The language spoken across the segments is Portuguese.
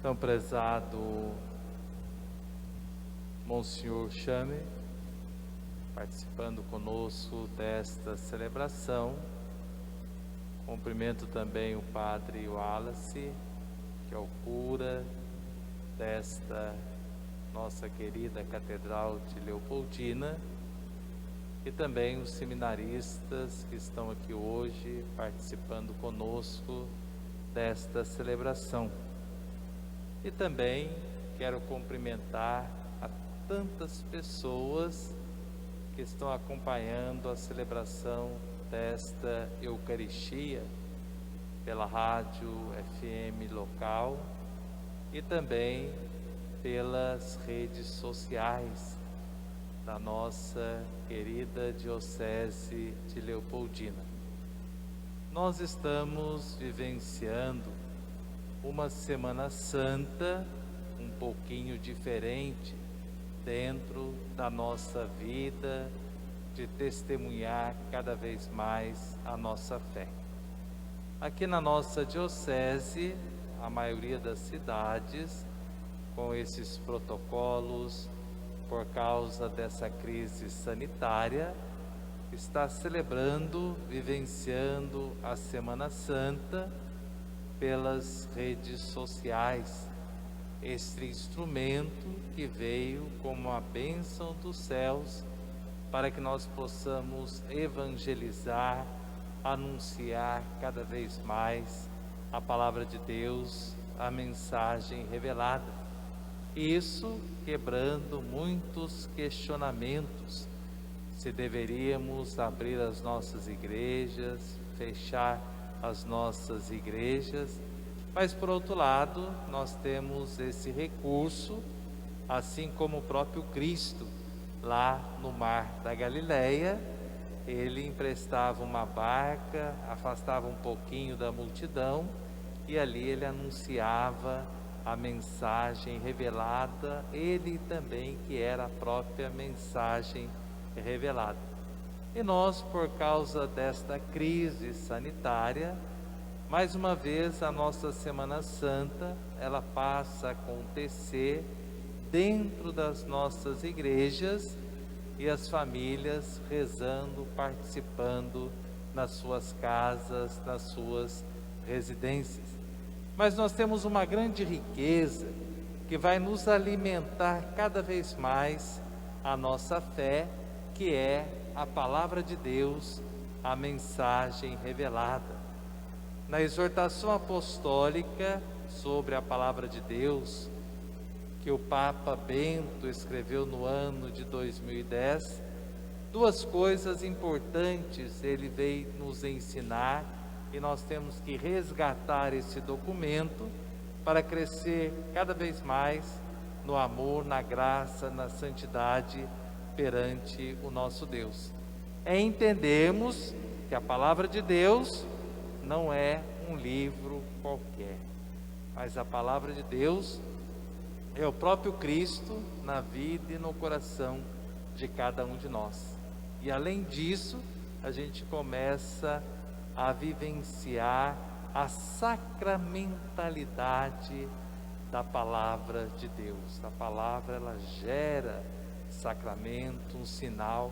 Tão prezado Monsenhor Chame, participando conosco desta celebração. Cumprimento também o Padre Wallace, que é o cura desta nossa querida Catedral de Leopoldina, e também os seminaristas que estão aqui hoje participando conosco desta celebração. E também quero cumprimentar a tantas pessoas que estão acompanhando a celebração desta Eucaristia pela rádio FM local e também pelas redes sociais da nossa querida Diocese de Leopoldina. Nós estamos vivenciando uma Semana Santa um pouquinho diferente dentro da nossa vida de testemunhar cada vez mais a nossa fé. Aqui na nossa diocese, a maioria das cidades, com esses protocolos, por causa dessa crise sanitária, está celebrando, vivenciando a Semana Santa pelas redes sociais, este instrumento que veio como a bênção dos céus para que nós possamos evangelizar, anunciar cada vez mais a palavra de Deus, a mensagem revelada. Isso quebrando muitos questionamentos, se deveríamos abrir as nossas igrejas, fechar as nossas igrejas, mas por outro lado, nós temos esse recurso, assim como o próprio Cristo, lá no mar da Galileia, ele emprestava uma barca, afastava um pouquinho da multidão, e ali ele anunciava a mensagem revelada, ele também que era a própria mensagem revelada. E nós, por causa desta crise sanitária, mais uma vez a nossa Semana Santa, ela passa a acontecer dentro das nossas igrejas e as famílias rezando, participando nas suas casas, nas suas residências. Mas nós temos uma grande riqueza que vai nos alimentar cada vez mais a nossa fé, que é a palavra de Deus, a mensagem revelada. Na exortação apostólica sobre a palavra de Deus, que o Papa Bento escreveu no ano de 2010, duas coisas importantes ele veio nos ensinar, e nós temos que resgatar esse documento para crescer cada vez mais no amor, na graça, na santidade perante o nosso Deus. É entendermos que a palavra de Deus não é um livro qualquer, mas a palavra de Deus é o próprio Cristo na vida e no coração de cada um de nós. E além disso, a gente começa a vivenciar a sacramentalidade da palavra de Deus. A palavra, ela gera sacramento, um sinal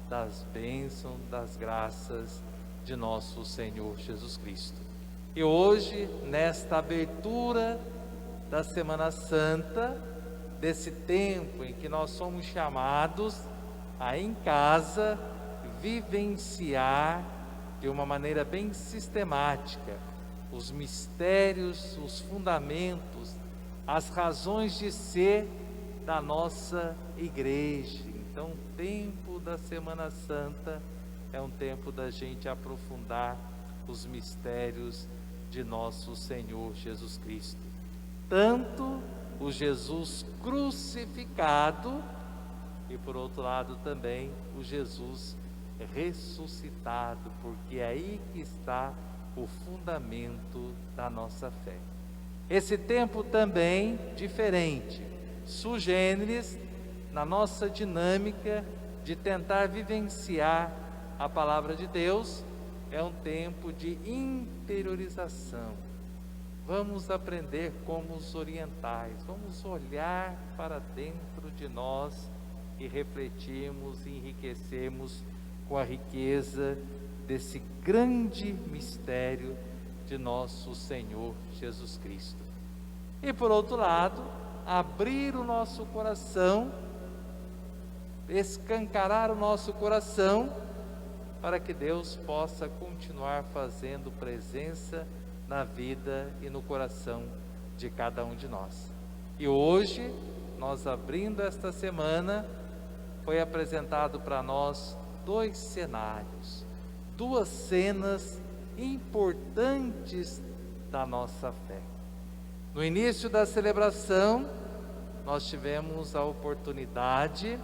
das bênçãos, das graças de nosso Senhor Jesus Cristo. E hoje, nesta abertura da Semana Santa, desse tempo em que nós somos chamados a, em casa, vivenciar de uma maneira bem sistemática os mistérios, os fundamentos, as razões de ser da nossa igreja. Então, o tempo da Semana Santa é um tempo da gente aprofundar os mistérios de nosso Senhor Jesus Cristo. Tanto o Jesus crucificado e, por outro lado, também o Jesus ressuscitado, porque é aí que está o fundamento da nossa fé. Esse tempo também diferente, sui generis, na nossa dinâmica de tentar vivenciar a palavra de Deus, é um tempo de interiorização. vamos aprender como os orientais, vamos olhar para dentro de nós e refletirmos e enriquecermos com a riqueza desse grande mistério de nosso Senhor Jesus Cristo. E por outro lado, abrir o nosso coração, escancarar o nosso coração, para que Deus possa continuar fazendo presença na vida e no coração de cada um de nós. E hoje, nós abrindo esta semana, foi apresentado para nós dois cenários, duas cenas importantes da nossa fé. No início da celebração, nós tivemos a oportunidade,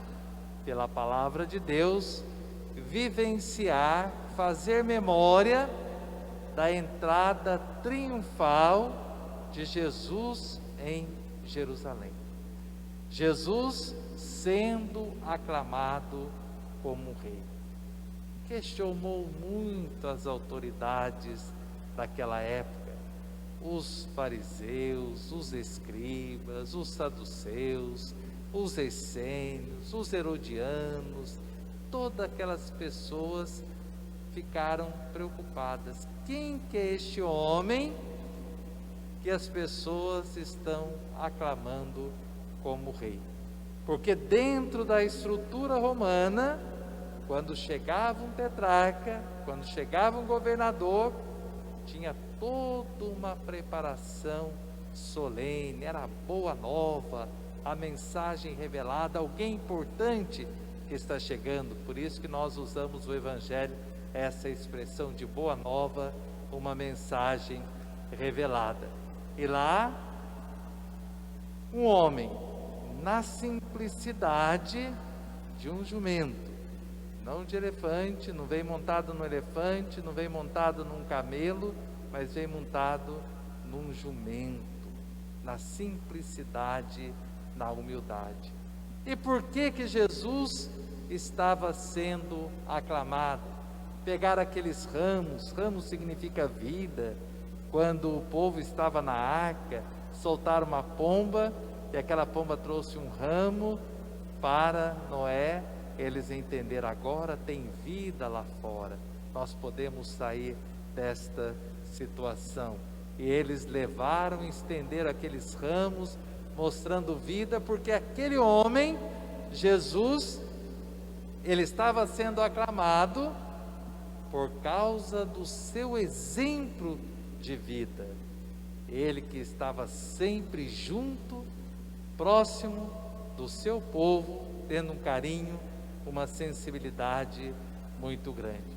pela palavra de Deus, vivenciar, fazer memória da entrada triunfal de Jesus em Jerusalém. Jesus sendo aclamado como rei. Questionou muito as autoridades daquela época, os fariseus, os escribas, os saduceus, os essênios, os herodianos, todas aquelas pessoas ficaram preocupadas. Quem que é este homem que as pessoas estão aclamando como rei? Porque dentro da estrutura romana, quando chegava um tetrarca, quando chegava um governador, tinha toda uma preparação solene, era a boa nova, a mensagem revelada, alguém importante que está chegando. Por isso que nós usamos o Evangelho, essa expressão de boa nova, uma mensagem revelada. E lá, um homem, na simplicidade de um jumento, não de elefante, não vem montado no elefante, não vem montado num camelo, mas vem montado num jumento, na simplicidade, na humildade. E por que que Jesus estava sendo aclamado? Pegar aqueles ramos, ramos significa vida, quando o povo estava na arca, soltaram uma pomba, e aquela pomba trouxe um ramo para Noé, eles entenderam, agora tem vida lá fora, nós podemos sair desta situação. E eles levaram e estenderam aqueles ramos, mostrando vida, porque aquele homem, Jesus, ele estava sendo aclamado por causa do seu exemplo de vida. Ele que estava sempre junto, próximo do seu povo, tendo um carinho, uma sensibilidade muito grande.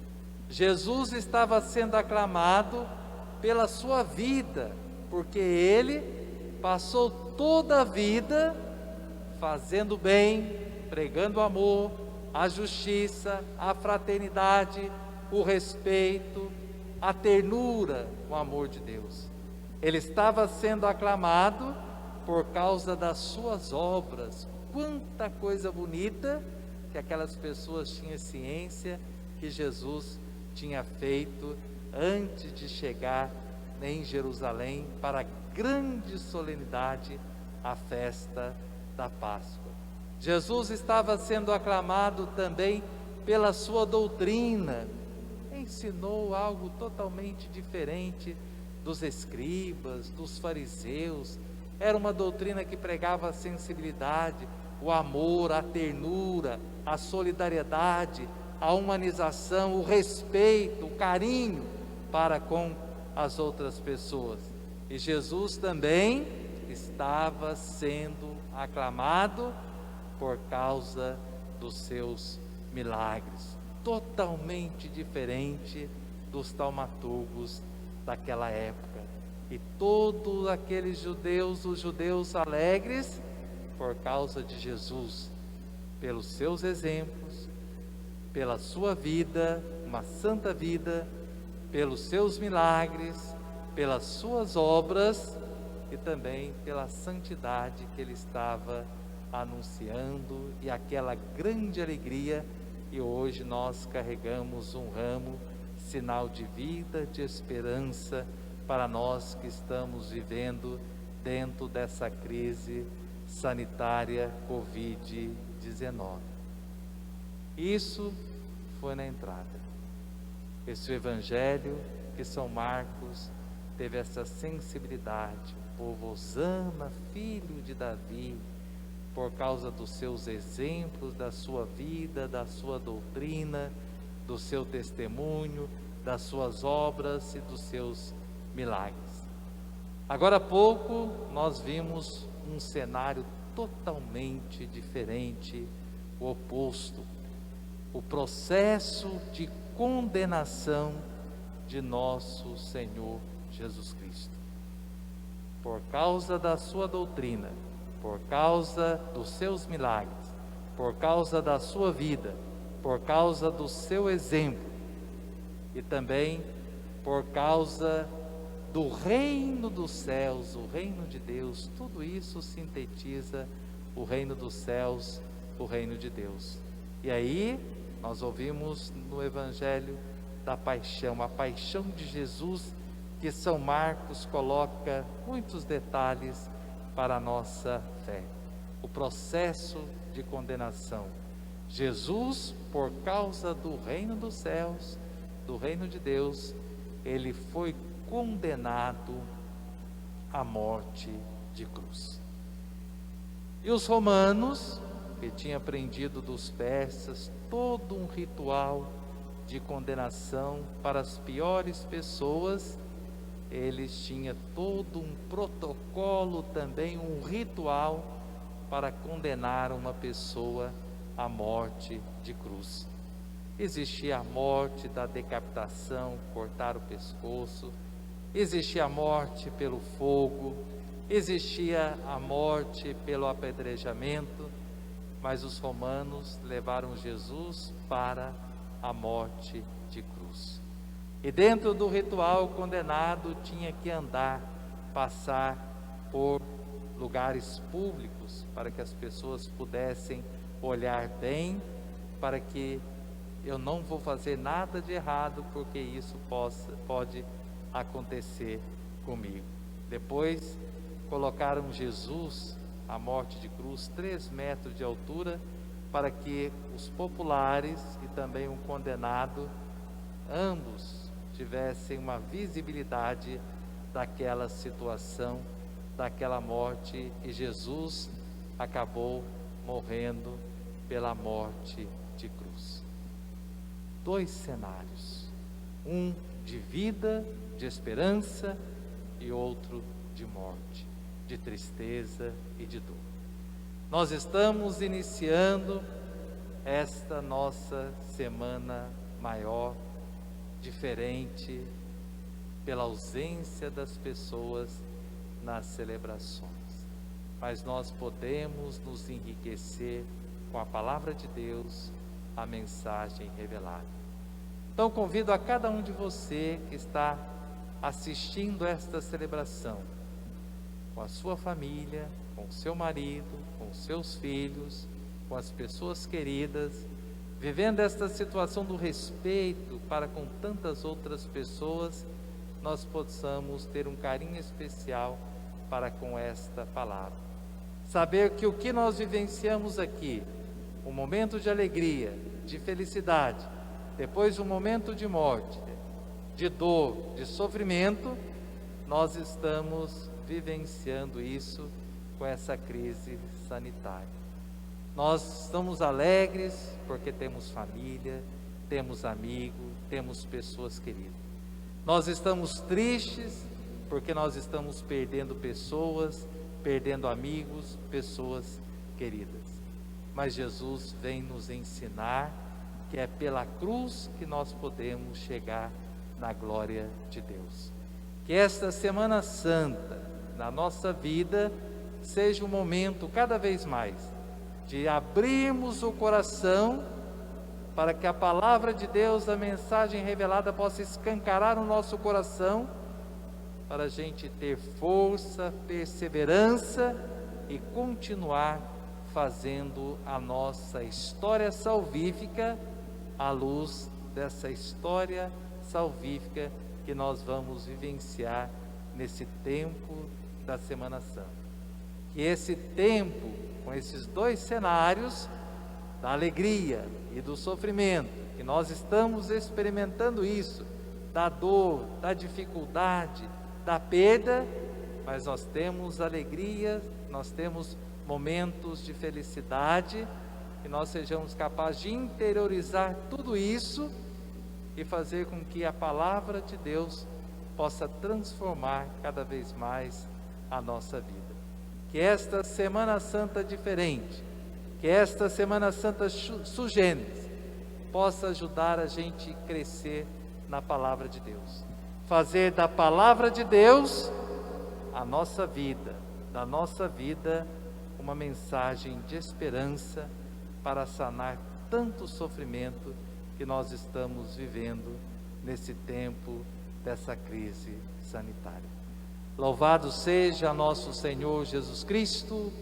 Jesus estava sendo aclamado pela sua vida, porque ele passou toda a vida fazendo bem, pregando o amor, a justiça, a fraternidade, o respeito, a ternura, o amor de Deus. Ele estava sendo aclamado por causa das suas obras. Quanta coisa bonita que aquelas pessoas tinham ciência que Jesus tinha feito antes de chegar em Jerusalém para a grande solenidade, a festa da Páscoa. Jesus estava sendo aclamado também pela sua doutrina, ensinou algo totalmente diferente dos escribas, dos fariseus. Era uma doutrina que pregava a sensibilidade, o amor, a ternura, a solidariedade, a humanização, o respeito, o carinho para com as outras pessoas. E Jesus também estava sendo aclamado por causa dos seus milagres, totalmente diferente dos taumaturgos daquela época. E todos aqueles judeus, os judeus alegres, por causa de Jesus, pelos seus exemplos, pela sua vida, uma santa vida, pelos seus milagres, pelas suas obras e também pela santidade que ele estava anunciando e aquela grande alegria. E hoje nós carregamos um ramo, sinal de vida, de esperança para nós que estamos vivendo dentro dessa crise sanitária Covid-19. Isso foi na entrada. Esse evangelho que São Marcos teve essa sensibilidade. O povo Osana, filho de Davi, por causa dos seus exemplos, da sua vida, da sua doutrina, do seu testemunho, das suas obras e dos seus milagres. Agora há pouco nós vimos um cenário totalmente diferente, o oposto, o processo de condenação de nosso Senhor Jesus Cristo. Por causa da sua doutrina, por causa dos seus milagres, por causa da sua vida, por causa do seu exemplo e também por causa do reino dos céus, o reino de Deus. Tudo isso sintetiza o reino dos céus, o reino de Deus. E aí nós ouvimos no Evangelho da Paixão, a paixão de Jesus, que São Marcos coloca muitos detalhes para a nossa fé. O processo de condenação. Jesus, por causa do reino dos céus, do reino de Deus, ele foi condenado à morte de cruz. E os romanos, que tinham aprendido dos persas todo um ritual de condenação para as piores pessoas, eles tinham todo um protocolo também, um ritual para condenar uma pessoa à morte de cruz. Existia a morte da decapitação, cortar o pescoço, existia a morte pelo fogo, existia a morte pelo apedrejamento, mas os romanos levaram Jesus para a morte de cruz. E dentro do ritual, o condenado tinha que andar, passar por lugares públicos, para que as pessoas pudessem olhar bem, para que eu não vou fazer nada de errado, porque isso pode acontecer comigo. Depois colocaram Jesus à morte de cruz, 3 metros de altura, para que os populares e também um condenado, ambos tivessem uma visibilidade daquela situação, daquela morte, e Jesus acabou morrendo pela morte de cruz. 2 cenários, um de vida, de esperança, e outro de morte, de tristeza e de dor. Nós estamos iniciando esta nossa semana maior, diferente, pela ausência das pessoas nas celebrações, mas nós podemos nos enriquecer com a palavra de Deus, a mensagem revelada. Então convido a cada um de você que está assistindo esta celebração, com a sua família, com o seu marido, com os seus filhos, com as pessoas queridas, vivendo esta situação do respeito para com tantas outras pessoas, nós possamos ter um carinho especial para com esta palavra. Saber que o que nós vivenciamos aqui, um momento de alegria, de felicidade, depois um momento de morte, de dor, de sofrimento, nós estamos vivenciando isso com essa crise sanitária. Nós estamos alegres porque temos família, temos amigo, temos pessoas queridas. Nós estamos tristes porque nós estamos perdendo pessoas, perdendo amigos, pessoas queridas. Mas Jesus vem nos ensinar que é pela cruz que nós podemos chegar na glória de Deus. Que esta Semana Santa, na nossa vida, seja um momento cada vez mais de abrirmos o coração para que a palavra de Deus, a mensagem revelada, possa escancarar o nosso coração, para a gente ter força, perseverança e continuar fazendo a nossa história salvífica à luz dessa história salvífica que nós vamos vivenciar nesse tempo da Semana Santa. Que esse tempo, com esses dois cenários, da alegria e do sofrimento, que nós estamos experimentando isso, da dor, da dificuldade, da perda, mas nós temos alegria, nós temos momentos de felicidade, que nós sejamos capazes de interiorizar tudo isso e fazer com que a palavra de Deus possa transformar cada vez mais a nossa vida. Que esta Semana Santa diferente, que esta Semana Santa sugêneres, possa ajudar a gente a crescer na palavra de Deus. Fazer da palavra de Deus a nossa vida, da nossa vida, uma mensagem de esperança para sanar tanto sofrimento que nós estamos vivendo nesse tempo dessa crise sanitária. Louvado seja nosso Senhor Jesus Cristo,